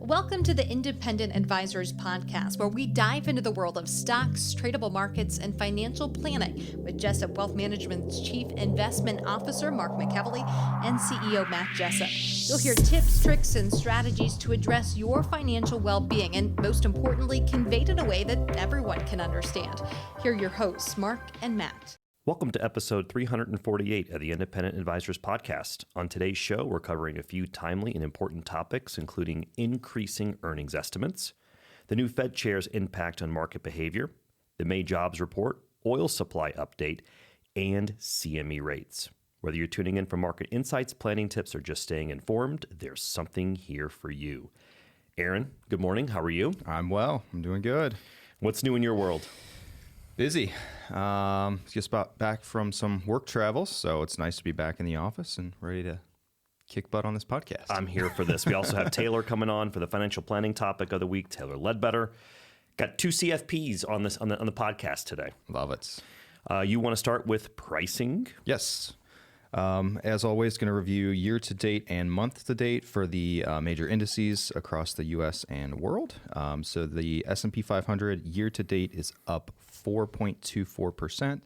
Welcome to the Independent Advisors Podcast, where we dive into the world of stocks, tradable markets, and financial planning with Jessup Wealth Management's Chief Investment Officer, Mark McEvily, and CEO, Matt Jessup. You'll hear tips, tricks, and strategies to address your financial well-being, and most importantly, conveyed in a way that everyone can understand. Here are your hosts, Mark and Matt. Welcome to episode 348 of the Independent Advisors Podcast. On today's show, we're covering a few timely and important topics, including increasing earnings estimates, the new Fed chair's impact on market behavior, the May jobs report, oil supply update, and CME rates. Whether you're tuning in for market insights, planning tips, or just staying informed, there's something here for you. Aaron, good morning. How are you? I'm well. I'm doing good. What's new in your world? Busy. Just back from some work travels, so it's nice to be back in the office and ready to kick butt on this podcast. I'm here for this. We also have Taylor coming on for the financial planning topic of the week. Taylor Ledbetter. Got two CFPs on this on the podcast today. Love it. You want to start with pricing? Yes. As always, going to review year-to-date and month-to-date for the major indices across the U.S. and world. So the S&P 500 year-to-date is up 4.24%.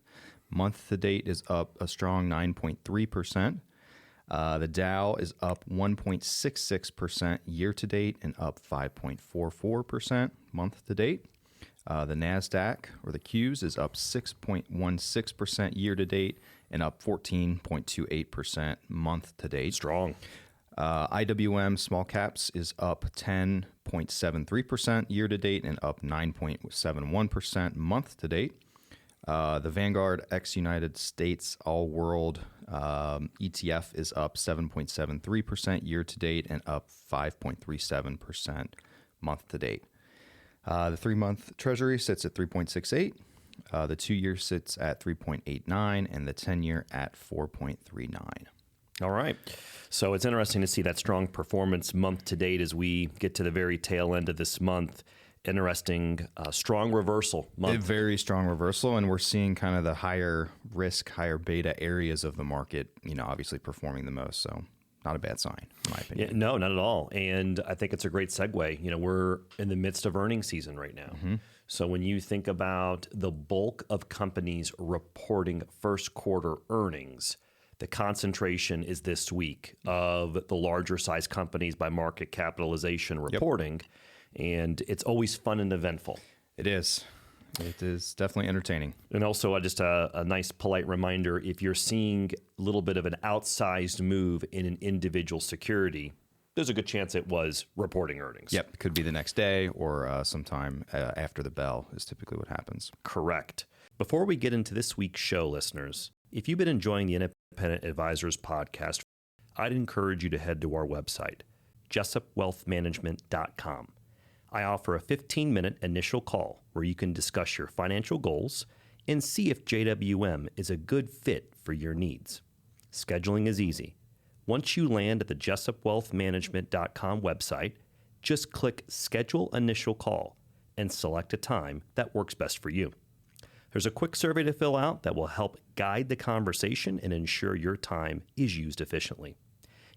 Month-to-date is up a strong 9.3%. The Dow is up 1.66% year-to-date and up 5.44% month-to-date. The NASDAQ, or the Qs, is up 6.16% year-to-date and up 14.28% month-to-date. Strong. IWM small caps is up 10.73% year-to-date and up 9.71% month-to-date. The Vanguard ex-United States All-World ETF is up 7.73% year-to-date and up 5.37% month-to-date. The 3-month Treasury sits at 3.68. The 2-year sits at 3.89, and the 10-year at 4.39. All right. So it's interesting to see that strong performance month to date as we get to the very tail end of this month. Interesting, strong reversal month. A very strong reversal, and we're seeing kind of the higher risk, higher beta areas of the market, obviously performing the most. So not a bad sign, in my opinion. Yeah, no, not at all. And I think it's a great segue. We're in the midst of earnings season right now. Mm-hmm. So when you think about the bulk of companies reporting first quarter earnings, the concentration is this week of the larger size companies by market capitalization reporting. Yep. And it's always fun and eventful. It is. It is definitely entertaining. And also just a nice polite reminder, if you're seeing a little bit of an outsized move in an individual security, there's a good chance it was reporting earnings. Yep, could be the next day or sometime after the bell is typically what happens. Correct. Before we get into this week's show, listeners, if you've been enjoying the Independent Advisors Podcast, I'd encourage you to head to our website, jessupwealthmanagement.com. I offer a 15-minute initial call where you can discuss your financial goals and see if JWM is a good fit for your needs. Scheduling is easy. Once you land at the jessupwealthmanagement.com website, just click Schedule Initial Call and select a time that works best for you. There's a quick survey to fill out that will help guide the conversation and ensure your time is used efficiently.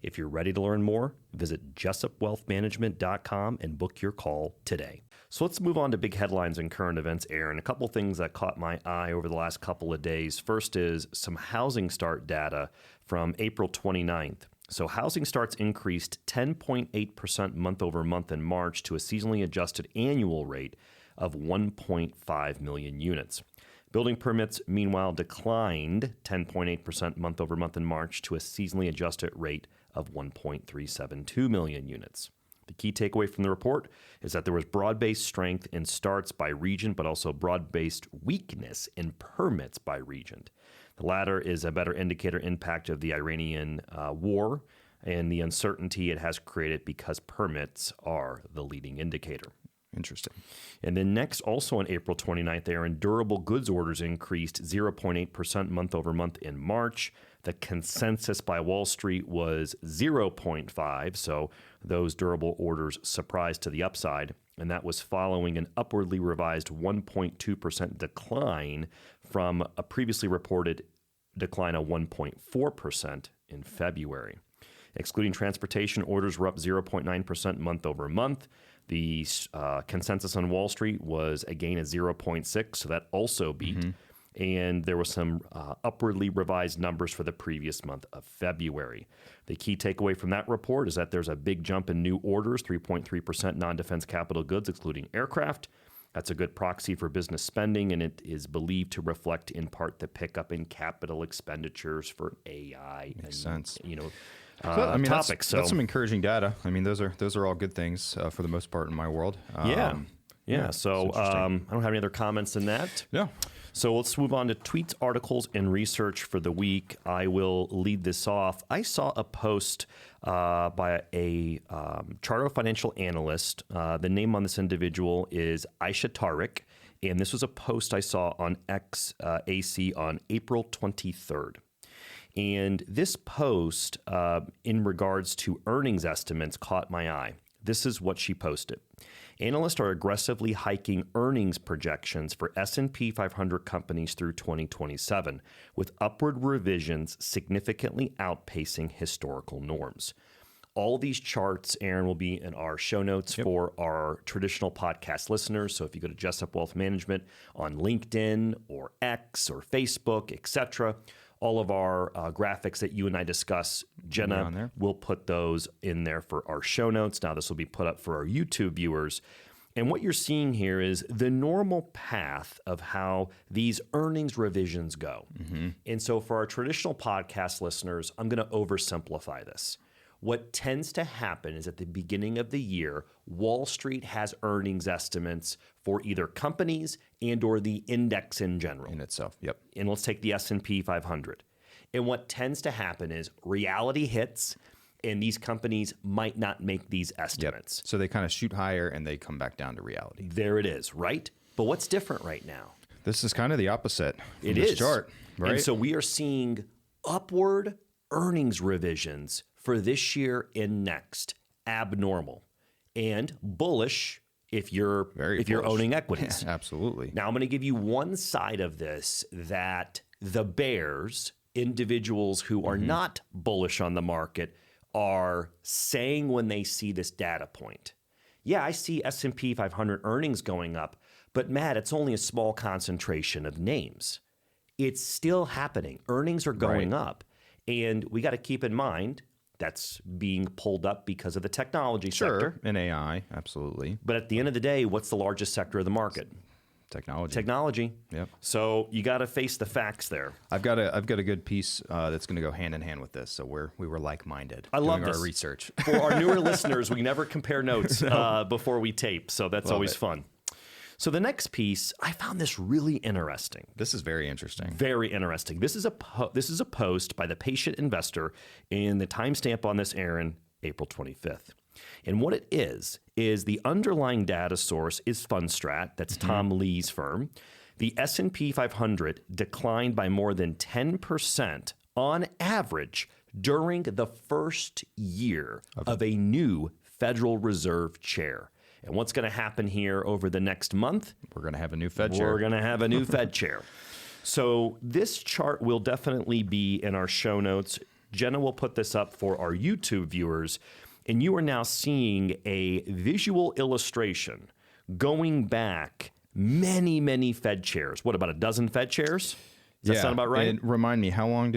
If you're ready to learn more, visit jessupwealthmanagement.com and book your call today. So let's move on to big headlines and current events, Aaron. A couple things that caught my eye over the last couple of days. First is some housing start data from April 29th. So housing starts increased 10.8% month over month in March to a seasonally adjusted annual rate of 1.5 million units. Building permits, meanwhile, declined 10.8% month over month in March to a seasonally adjusted rate of 1.372 million units. The key takeaway from the report is that there was broad-based strength in starts by region, but also broad-based weakness in permits by region. The latter is a better indicator impact of the Iranian war and the uncertainty it has created because permits are the leading indicator. Interesting. And then next, also on April 29th, Aaron, durable goods orders increased 0.8% month over month in March. The consensus by Wall Street was 0.5, so those durable orders surprised to the upside, and that was following an upwardly revised 1.2% decline from a previously reported decline of 1.4% in February. Excluding transportation, orders were up 0.9% month over month. The consensus on Wall Street was a gain of 0.6, so that also beat. And there were some upwardly revised numbers for the previous month of February. The key takeaway from that report is that there's a big jump in new orders, 3.3% non-defense capital goods, excluding aircraft. That's a good proxy for business spending, and it is believed to reflect in part the pickup in capital expenditures for AI. Makes sense. Topics. That's some encouraging data. I mean, those are all good things for the most part in my world. So I don't have any other comments than that. Yeah. So let's move on to tweets, articles, and research for the week. I will lead this off. I saw a post by a charter financial analyst. The name on this individual is Aisha Tariq, and this was a post I saw on XAC on April 23rd. And this post, in regards to earnings estimates, caught my eye. This is what she posted. Analysts are aggressively hiking earnings projections for S&P 500 companies through 2027, with upward revisions significantly outpacing historical norms. All these charts, Aaron, will be in our show notes for our traditional podcast listeners. So if you go to Jessup Wealth Management on LinkedIn or X or Facebook, etc., all of our graphics that you and I discuss, Jenna will put those in there for our show notes. Now, this will be put up for our YouTube viewers. And what you're seeing here is the normal path of how these earnings revisions go. And so for our traditional podcast listeners, I'm going to oversimplify this. What tends to happen is at the beginning of the year, Wall Street has earnings estimates for either companies and or the index in general. In itself, yep. And let's take the S&P 500. And what tends to happen is reality hits, and these companies might not make these estimates. So they kind of shoot higher and they come back down to reality. There it is, right? But what's different right now? This is kind of the opposite from It this is. chart, right? And so we are seeing upward earnings revisions for this year and next, abnormal, and bullish if you're owning equities. Yeah, absolutely. Now I'm going to give you one side of this that the bears, individuals who are not bullish on the market, are saying when they see this data point. Yeah, I see S&P 500 earnings going up, but Matt, it's only a small concentration of names. It's still happening. Earnings are going up, and we got to keep in mind that's being pulled up because of the technology sector. And AI, absolutely. But at the end of the day, what's the largest sector of the market? Technology. Yep. So you got to face the facts there. I've got a good piece that's going to go hand in hand with this. So we were like-minded. I love doing our research. For our newer listeners, we never compare notes before we tape, so that's always fun. So the next piece, I found this really interesting. This is very interesting. Very interesting. This is a post by the Patient Investor, and the timestamp on this, Aaron, April 25th. And what it is the underlying data source is Fundstrat. That's Tom Lee's firm. The S&P 500 declined by more than 10% on average during the first year of a new Federal Reserve chair. And what's going to happen here over the next month? We're going to have a new Fed chair. We're going to have a new Fed chair. So this chart will definitely be in our show notes. Jenna will put this up for our YouTube viewers. And you are now seeing a visual illustration going back many, many Fed chairs. What, about a dozen Fed chairs? Does that sound about right? And remind me, how long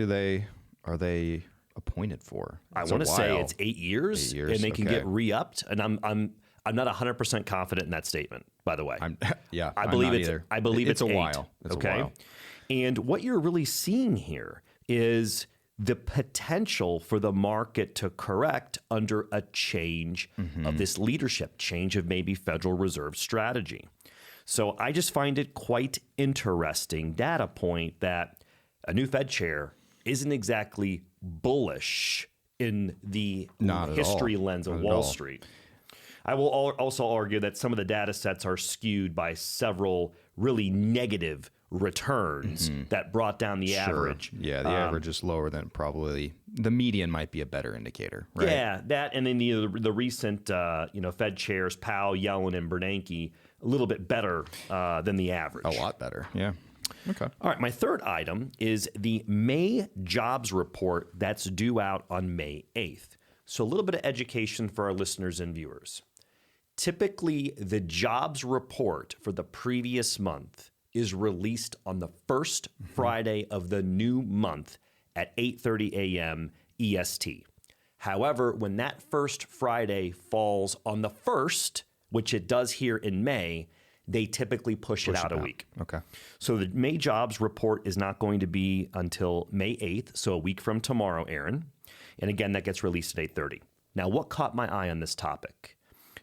are they appointed for? I want to say it's 8 years. 8 years, and they can get re-upped. And I'm not 100% confident in that statement, by the way. I believe it's a while. It's a while. And what you're really seeing here is the potential for the market to correct under a change of this leadership, change of maybe Federal Reserve strategy. So I just find it quite interesting data point that a new Fed chair isn't exactly bullish in the history lens of Wall Street. I will also argue that some of the data sets are skewed by several really negative returns that brought down the average. Yeah, the average is lower than probably the median might be a better indicator, right? Yeah, that and then the recent Fed chairs, Powell, Yellen, and Bernanke, a little bit better than the average. A lot better, yeah. Okay. All right, my third item is the May jobs report that's due out on May 8th. So a little bit of education for our listeners and viewers. Typically, the jobs report for the previous month is released on the first Friday of the new month at 8:30 a.m. EST. However, when that first Friday falls on the 1st, which it does here in May, they typically push it out a week. Okay. So the May jobs report is not going to be until May 8th, so a week from tomorrow, Aaron. And again, that gets released at 8:30. Now, what caught my eye on this topic?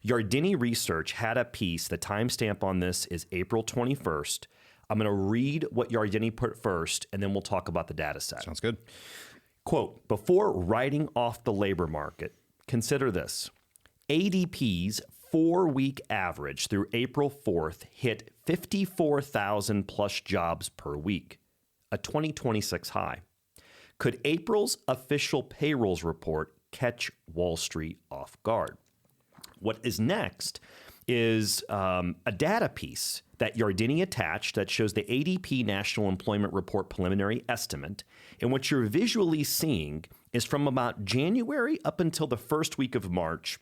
Yardini Research had a piece, the timestamp on this is April 21st. I'm going to read what Yardini put first, and then we'll talk about the data set. Sounds good. Quote, before writing off the labor market, consider this. ADP's 4-week average through April 4th hit 54,000 plus jobs per week, a 2026 high. Could April's official payrolls report catch Wall Street off guard? What is next is a data piece that Yardini attached that shows the ADP National Employment Report preliminary estimate. And what you're visually seeing is from about January up until the first week of March,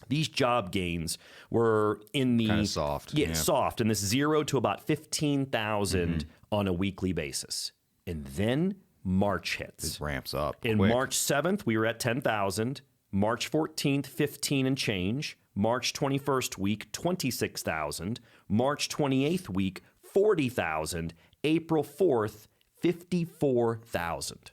these job gains were in the kind of soft. Yeah, soft, and this 0 to about 15,000 on a weekly basis. And then March hits. It ramps up. In quick. March 7th, we were at 10,000. March 14th, 15 and change. March 21st week, 26,000. March 28th week, 40,000. April 4th, 54,000.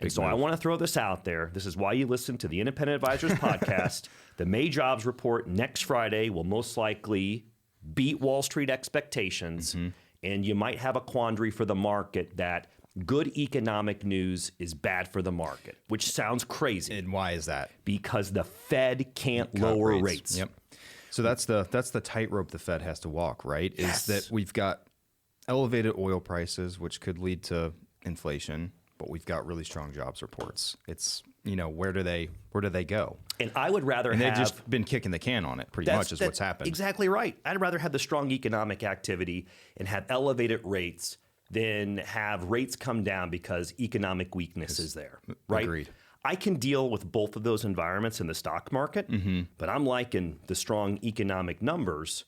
And so I want to throw this out there. This is why you listen to the Independent Advisors podcast. The May jobs report next Friday will most likely beat Wall Street expectations. And you might have a quandary for the market that good economic news is bad for the market, which sounds crazy. And why is that? Because the Fed can't lower rates. Yep. So that's the tightrope the Fed has to walk, right? Yes. Is that we've got elevated oil prices, which could lead to inflation, but we've got really strong jobs reports. It's, where do they go? And I would rather And have... they've just been kicking the can on it pretty much is what's happened. Exactly right. I'd rather have the strong economic activity and have elevated rates than have rates come down because economic weakness is there, right? Agreed. I can deal with both of those environments in the stock market, but I'm liking the strong economic numbers.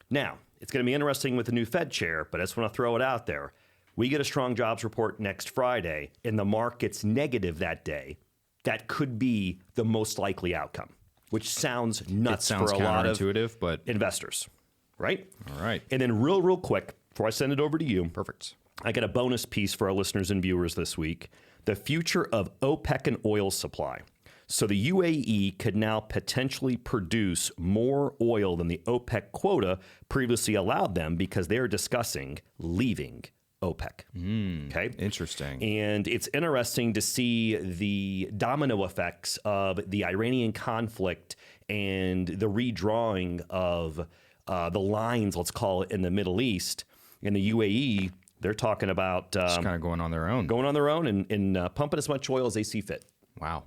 Now, it's going to be interesting with the new Fed chair, but I just want to throw it out there. We get a strong jobs report next Friday, and the market's negative that day. That could be the most likely outcome, which sounds nuts for a lot of counterintuitive, but investors, right? All right. And then real quick, before I send it over to you, Perfect. I got a bonus piece for our listeners and viewers this week. The future of OPEC and oil supply. So the UAE could now potentially produce more oil than the OPEC quota previously allowed them because they're discussing leaving OPEC. Okay. Interesting. And it's interesting to see the domino effects of the Iranian conflict and the redrawing of the lines, let's call it, in the Middle East. In the UAE, they're talking about Just kind of going on their own. going on their own and pumping as much oil as they see fit. Wow.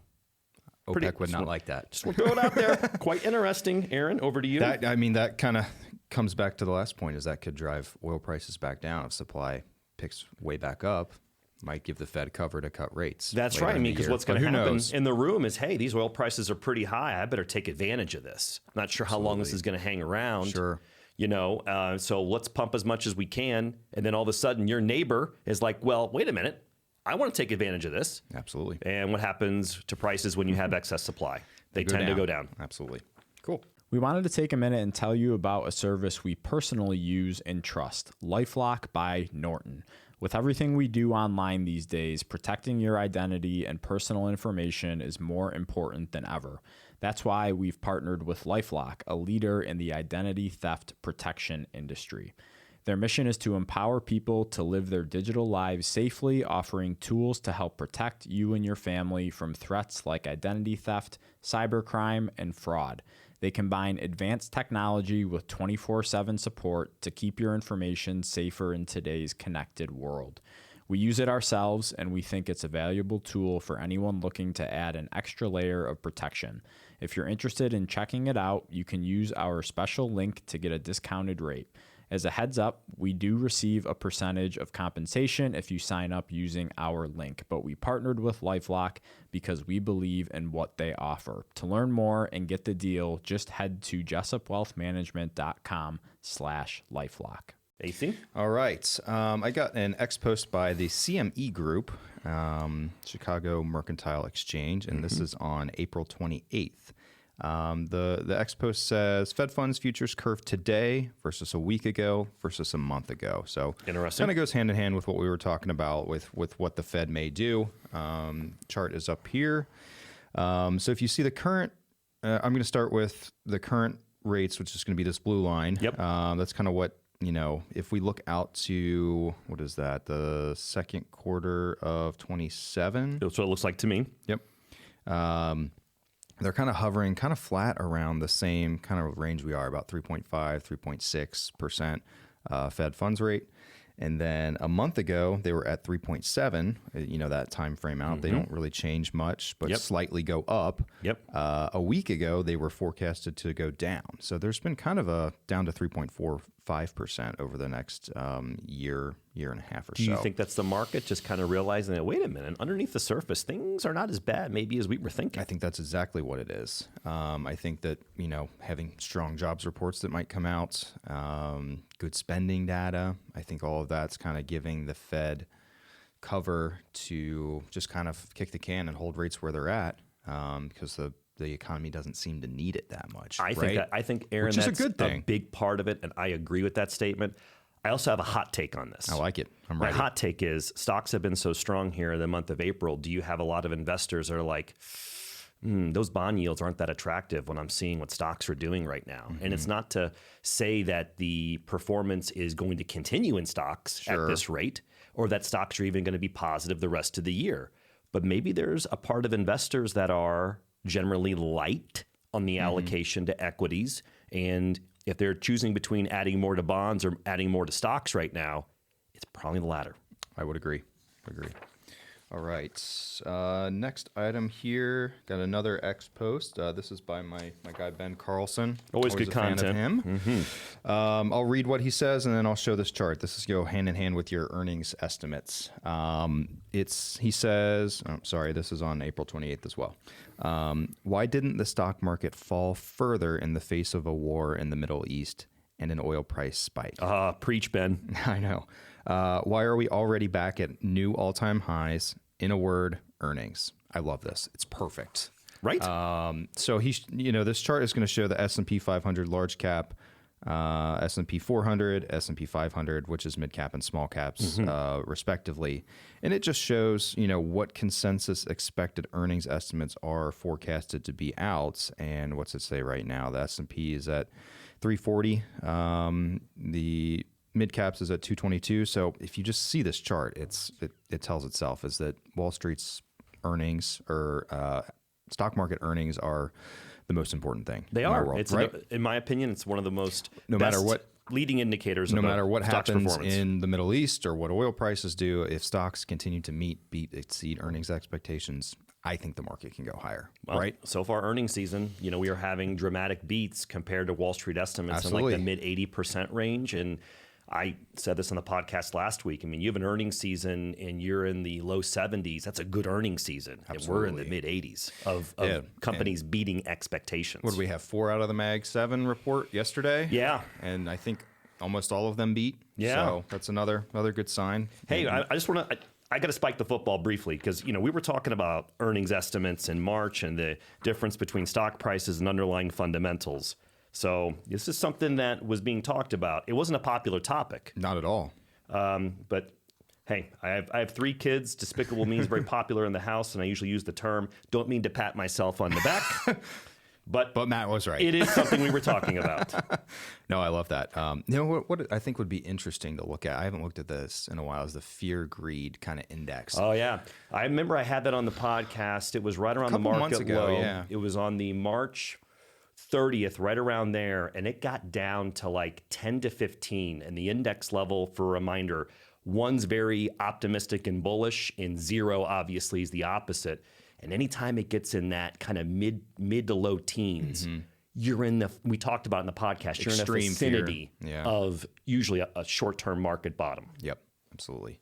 Pretty- OPEC would not like that. Just we'll throw it out there. Quite interesting. Aaron, over to you. That kind of comes back to the last point, is that could drive oil prices back down. If supply picks way back up, might give the Fed cover to cut rates. That's later right. I in mean, the because year. what's going But to who happen knows? in the room is, hey, these oil prices are pretty high. I better take advantage of this. I'm not sure how long this is going to hang around. Sure. So let's pump as much as we can. And then all of a sudden your neighbor is like, well, wait a minute. I want to take advantage of this. Absolutely. And what happens to prices when you have excess supply? They tend to go down. Absolutely. Cool. We wanted to take a minute and tell you about a service we personally use and trust, LifeLock by Norton. With everything we do online these days, protecting your identity and personal information is more important than ever. That's why we've partnered with LifeLock, a leader in the identity theft protection industry. Their mission is to empower people to live their digital lives safely, offering tools to help protect you and your family from threats like identity theft, cybercrime, and fraud. They combine advanced technology with 24/7 support to keep your information safer in today's connected world. We use it ourselves, and we think it's a valuable tool for anyone looking to add an extra layer of protection. If you're interested in checking it out, you can use our special link to get a discounted rate. As a heads up, we do receive a percentage of compensation if you sign up using our link, but we partnered with LifeLock because we believe in what they offer. To learn more and get the deal, just head to jessupwealthmanagement.com/LifeLock. AC? All right. I got an X post by the CME Group, Chicago Mercantile Exchange, and this is on April 28th. The X post says Fed funds futures curve today versus a week ago versus a month ago. So Interesting. Kind of goes hand in hand with what we were talking about with what the Fed may do. Chart is up here. So if you see the current, I'm going to start with the current rates, which is going to be this blue line. Yep. That's kind of what, if we look out to, what is that? The second quarter of 27. That's what it looks like to me. Yep. They're kind of hovering kind of flat around the same kind of range we are, about 3.5, 3.6% Fed funds rate. And then a month ago, they were at 3.7, that time frame out. They don't really change much, but slightly go up. Yep. A week ago, they were forecasted to go down. So there's been kind of a down to 3.45% over the next year and a half or so. Do you think that's the market just kind of realizing that, wait a minute, underneath the surface, things are not as bad maybe as we were thinking? I think that's exactly what it is. I think that, having strong jobs reports that might come out, good spending data, I think all of that's kind of giving the Fed cover to just kind of kick the can and hold rates where they're at because the economy doesn't seem to need it that much. I think, Aaron, Which is that's a good thing. A big part of it, and I agree with that statement. I also have a hot take on this. I like it. I'm My ready. hot take is stocks have been so strong here in the month of April. Do you have a lot of investors that are like, those bond yields aren't that attractive when I'm seeing what stocks are doing right now? And it's not to say that the performance is going to continue in stocks at this rate or that stocks are even going to be positive the rest of the year. But maybe there's a part of investors that are generally light on the allocation to equities. And if they're choosing between adding more to bonds or adding more to stocks right now, it's probably the latter. I would agree. All right. Next item here. Got another X post. This is by my guy, Ben Carlson. Always good a fan content. of him. I'll read what he says, and then I'll show this chart. This is go hand in hand with your earnings estimates. He says, this is on April 28th as well. Why didn't the stock market fall further in the face of a war in the Middle East and an oil price spike? Preach, Ben. I know. Why are we already back at new all-time highs? In a word, earnings. I love this. It's perfect. Right. So this chart is going to show the S&P 500 large cap, S&P 400, S&P 500, which is mid cap and small caps, respectively. And it just shows, what consensus expected earnings estimates are forecasted to be out. And what's it say right now? The S&P is at 340. The mid caps is at 222. So if you just see this chart, it tells itself is that Wall Street's earnings or stock market earnings are the most important thing. They in my are. world, right? In my opinion, it's one of the most No matter what leading indicators. No of matter what stock's happens performance. in the Middle East or what oil prices do, if stocks continue to exceed earnings expectations, I think the market can go higher, right? So far, earnings season, we are having dramatic beats compared to Wall Street estimates Absolutely. in like the mid 80% range. And I said this on the podcast last week. I mean, you have an earnings season and you're in the low 70s. That's a good earnings season. Absolutely. And we're in the mid 80s of companies beating expectations. What do we have? 4 out of the Mag 7 report yesterday? Yeah. And I think almost all of them beat. Yeah. So that's another good sign. Hey, I just want to... I got to spike the football briefly because, we were talking about earnings estimates in March and the difference between stock prices and underlying fundamentals. So this is something that was being talked about. It wasn't a popular topic. Not at all. But hey, I have 3 kids. Despicable Me is very popular in the house, and I usually use the term. Don't mean to pat myself on the back. But Matt was right. It is something we were talking about. No, I love that. What I think would be interesting to look at, I haven't looked at this in a while, is the fear-greed kind of index. Oh, yeah. I remember I had that on the podcast. It was right around the market months ago, low. yeah. It was on the March 30th, right around there, and it got down to like 10 to 15. And the index level, for a reminder, 1's very optimistic and bullish, and 0 obviously is the opposite. And anytime it gets in that kind of mid to low teens, we talked about in the podcast, you're Extreme in a vicinity fear. Yeah. of usually a short-term market bottom. Yep, absolutely.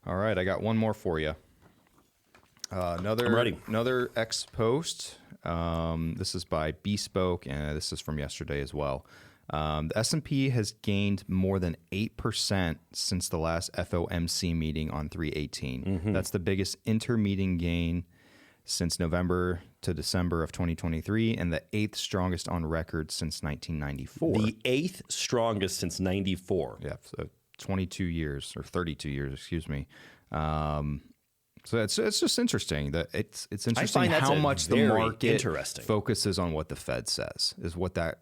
All right, I got one more for you. I'm ready. Another X post. This is by Bespoke, and this is from yesterday as well. The S&P has gained more than 8% since the last FOMC meeting on 3/18. That's the biggest inter-meeting gain since November to December of 2023, and the 8th strongest on record since 1994. The 8th strongest since 94. Yeah, so 22 years, or 32 years, excuse me. So it's just interesting that it's interesting find that's how a much the very market interesting. focuses on what the Fed says, is what that,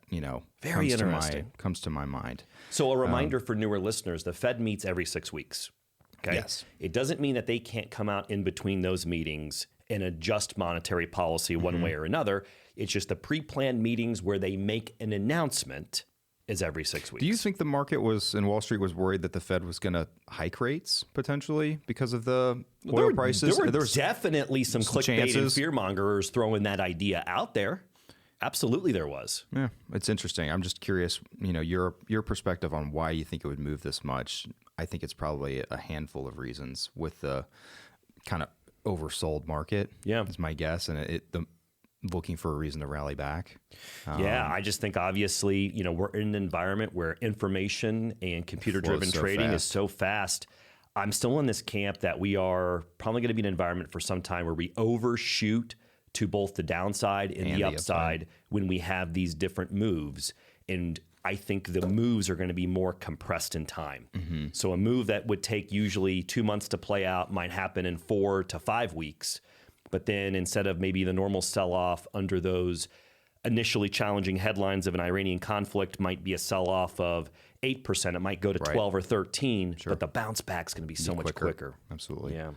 Very interesting. comes to my mind. So a reminder for newer listeners, the Fed meets every 6 weeks. Okay. Yes. It doesn't mean that they can't come out in between those meetings and adjust monetary policy one way or another. It's just the pre-planned meetings where they make an announcement is every 6 weeks. Do you think the market and Wall Street was worried that the Fed was going to hike rates potentially because of the oil prices? There were definitely some clickbait and chances. fearmongers throwing that idea out there. Absolutely there was. Yeah, it's interesting. I'm just curious, your perspective on why you think it would move this much. I think it's probably a handful of reasons with the kind of oversold market. Yeah. is my guess, and looking for a reason to rally back. Yeah, I just think obviously, we're in an environment where information and computer-driven so trading is fast. so fast. I'm still in this camp that we are probably going to be in an environment for some time where we overshoot to both the downside and the upside when we have these different moves. And I think the moves are going to be more compressed in time. So a move that would take usually 2 months to play out might happen in 4 to 5 weeks. But then instead of maybe the normal sell-off under those initially challenging headlines of an Iranian conflict might be a sell-off of 8%, it might go to 12 or 13, but the bounce back's going to be so much quicker. Absolutely. Yeah.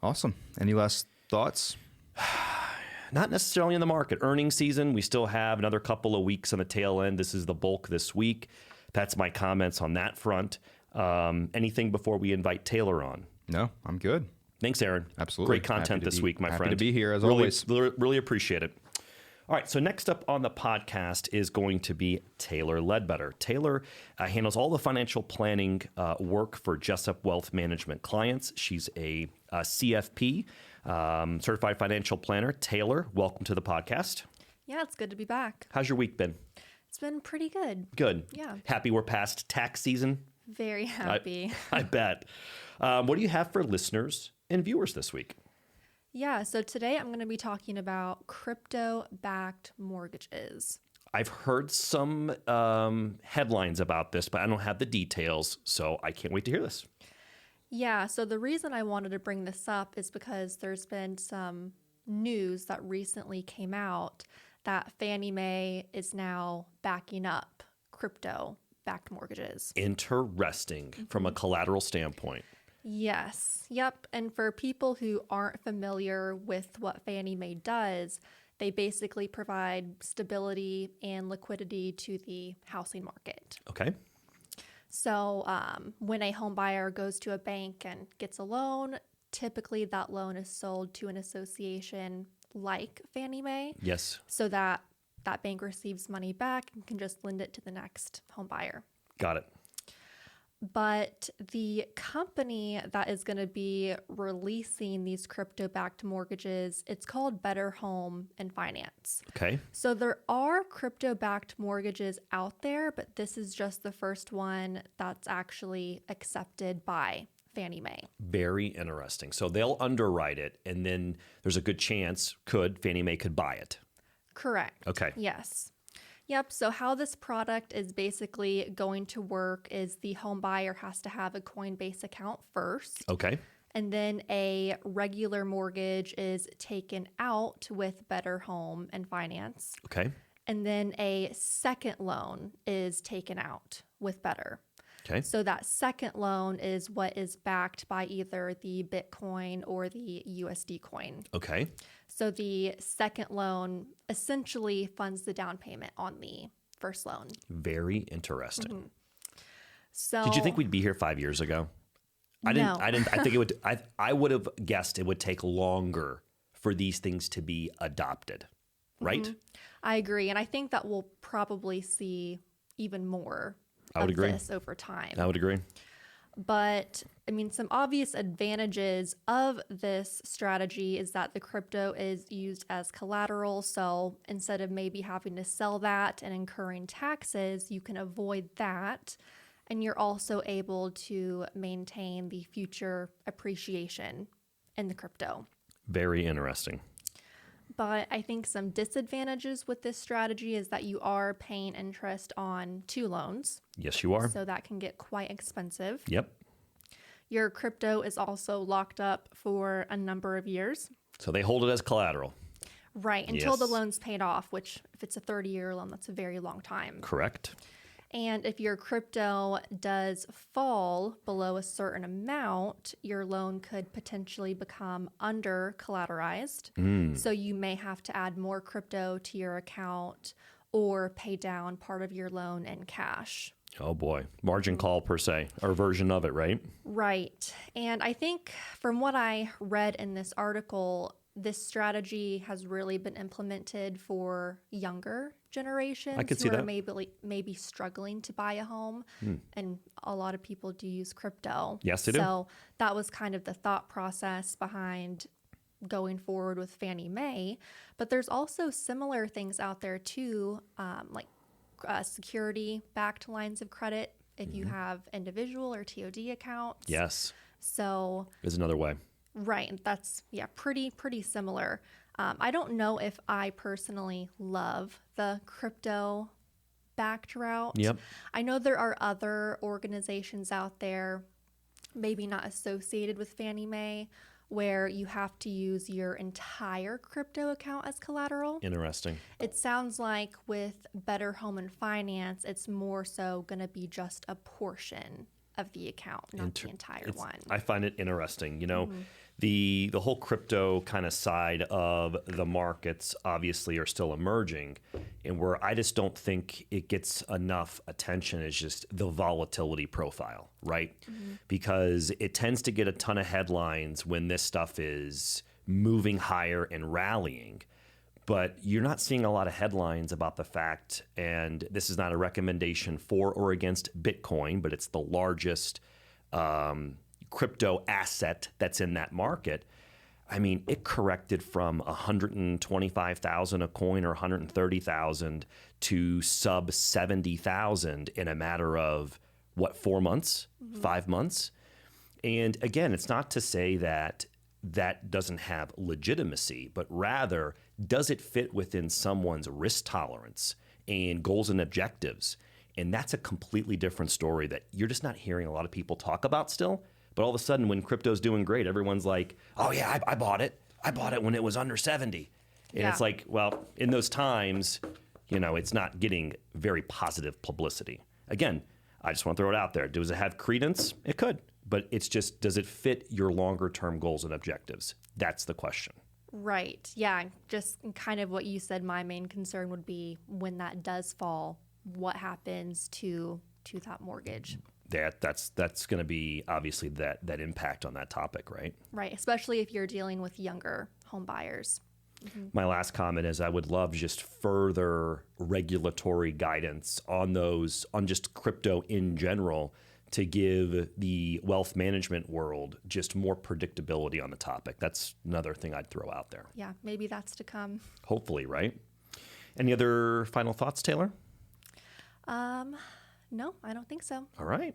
Awesome. Any last thoughts? Not necessarily in the market. Earnings season, we still have another couple of weeks on the tail end. This is the bulk this week. That's my comments on that front. Anything before we invite Taylor on? No, I'm good. Thanks, Aaron. Absolutely. Great content this week, my friend. Happy to be here as really, always. Really appreciate it. All right, so next up on the podcast is going to be Taylor Ledbetter. Taylor handles all the financial planning work for Jessup Wealth Management clients. She's a CFP, Certified Financial Planner. Taylor, welcome to the podcast. Yeah, it's good to be back. How's your week been? It's been pretty good. Good. Yeah. Happy we're past tax season? Very happy. I bet. What do you have for listeners and viewers this week? Yeah, so today I'm going to be talking about crypto-backed mortgages. I've heard some headlines about this, but I don't have the details, so I can't wait to hear this. Yeah, so the reason I wanted to bring this up is because there's been some news that recently came out that Fannie Mae is now backing up crypto-backed mortgages. Interesting from a collateral standpoint. Yes. Yep. And for people who aren't familiar with what Fannie Mae does, they basically provide stability and liquidity to the housing market. Okay. So when a home buyer goes to a bank and gets a loan, typically that loan is sold to an association like Fannie Mae. Yes. So that that bank receives money back and can just lend it to the next home buyer. Got it. But the company that is going to be releasing these crypto-backed mortgages, it's called Better Home and Finance. Okay. So there are crypto-backed mortgages out there, but this is just the first one that's actually accepted by Fannie Mae. Very interesting. So they'll underwrite it, and then there's a good chance Fannie Mae could buy it. Correct. Okay. Yes. Yep. So how this product is basically going to work is the home buyer has to have a Coinbase account first. Okay. And then a regular mortgage is taken out with Better Home and Finance. Okay. And then a second loan is taken out with Better. Okay. So that second loan is what is backed by either the Bitcoin or the USD coin. Okay. So the second loan essentially funds the down payment on the first loan. Very interesting. Mm-hmm. So Did you think we'd be here 5 years ago? I didn't. I think it would. I would have guessed it would take longer for these things to be adopted. right? I agree. And I think that we'll probably see even more I would of agree. this over time. I would agree. But I mean, some obvious advantages of this strategy is that the crypto is used as collateral. So instead of maybe having to sell that and incurring taxes, you can avoid that. And you're also able to maintain the future appreciation in the crypto. Very interesting. But I think some disadvantages with this strategy is that you are paying interest on 2 loans. Yes, you are. So that can get quite expensive. Yep. Your crypto is also locked up for a number of years. So they hold it as collateral. Right, until the Yes. loan's paid off, which if it's a 30-year loan, that's a very long time. Correct. And if your crypto does fall below a certain amount, your loan could potentially become under collateralized. So you may have to add more crypto to your account or pay down part of your loan in cash. Oh boy. Margin call per se, or version of it, right? Right. And I think from what I read in this article, this strategy has really been implemented for younger generations I could who see are that. maybe struggling to buy a home. And a lot of people do use crypto. Yes, they do. So that was kind of the thought process behind going forward with Fannie Mae. But there's also similar things out there too, like security-backed lines of credit if you have individual or TOD accounts. Yes. So Is another way. right, that's pretty similar. I don't know if I personally love the crypto backed route. Yep. I know there are other organizations out there, maybe not associated with Fannie Mae, where you have to use your entire crypto account as collateral. Interesting. It sounds like with Better Home and Finance, it's more so going to be just a portion of the account, not the entire one. I find it interesting. You know, the whole crypto kind of side of the markets obviously are still emerging, and where I just don't think it gets enough attention is just the volatility profile, right? Because it tends to get a ton of headlines when this stuff is moving higher and rallying. But you're not seeing a lot of headlines about the fact, and this is not a recommendation for or against Bitcoin, but it's the largest crypto asset that's in that market. I mean, it corrected from 125,000 a coin or 130,000 to sub 70,000 in a matter of, 4 months, 5 months? And again, it's not to say that that doesn't have legitimacy, but rather, does it fit within someone's risk tolerance and goals and objectives? And that's a completely different story that you're just not hearing a lot of people talk about still. But all of a sudden, when crypto's doing great, everyone's like, oh yeah, I bought it. I bought it when it was under 70. And Yeah. it's like, well, in those times, you know, it's not getting very positive publicity. Again, I just want to throw it out there. Does it have credence? It could. But it's just, does it fit your longer term goals and objectives? That's the question. Right. Yeah. Just kind of what you said, my main concern would be when that does fall, what happens to that mortgage? That's going to be obviously that impact on that topic, right? Right. Especially if you're dealing with younger home buyers. My last comment is I would love just further regulatory guidance on just crypto in general, to give the wealth management world just more predictability on the topic. That's another thing I'd throw out there. Yeah. Maybe that's to come. Hopefully, right? Any other final thoughts, Taylor? No, I don't think so. All right.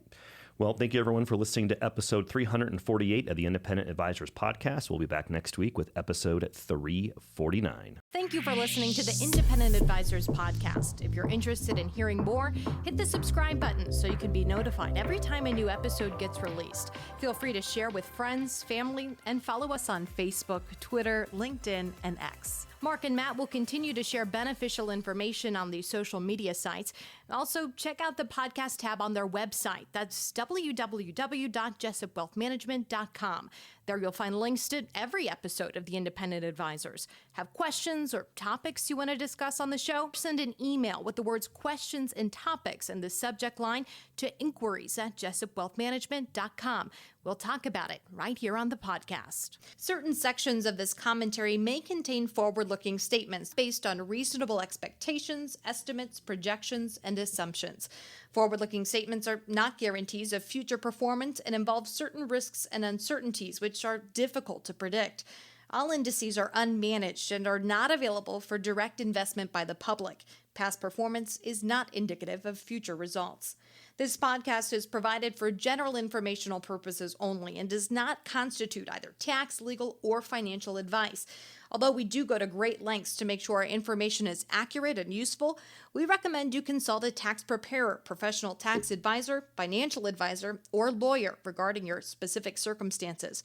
Well, thank you everyone for listening to episode 348 of the Independent Advisors Podcast. We'll be back next week with episode 349. Thank you for listening to the Independent Advisors Podcast. If you're interested in hearing more, hit the subscribe button so you can be notified every time a new episode gets released. Feel free to share with friends, family, and follow us on Facebook, Twitter, LinkedIn, and X. Mark and Matt will continue to share beneficial information on these social media sites. Also, check out the podcast tab on their website. That's www.jessupwealthmanagement.com. There you'll find links to every episode of The Independent Advisors. Have questions or topics you want to discuss on the show? Send an email with the words questions and topics in the subject line to inquiries@jessupwealthmanagement.com. We'll talk about it right here on the podcast. Certain sections of this commentary may contain forward-looking statements based on reasonable expectations, estimates, projections, and assumptions. Forward-looking statements are not guarantees of future performance and involve certain risks and uncertainties which are difficult to predict. All indices are unmanaged and are not available for direct investment by the public. Past performance is not indicative of future results. This podcast is provided for general informational purposes only and does not constitute either tax, legal, or financial advice. Although we do go to great lengths to make sure our information is accurate and useful, we recommend you consult a tax preparer, professional tax advisor, financial advisor, or lawyer regarding your specific circumstances.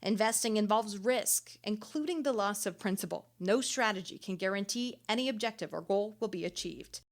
Investing involves risk, including the loss of principal. No strategy can guarantee any objective or goal will be achieved.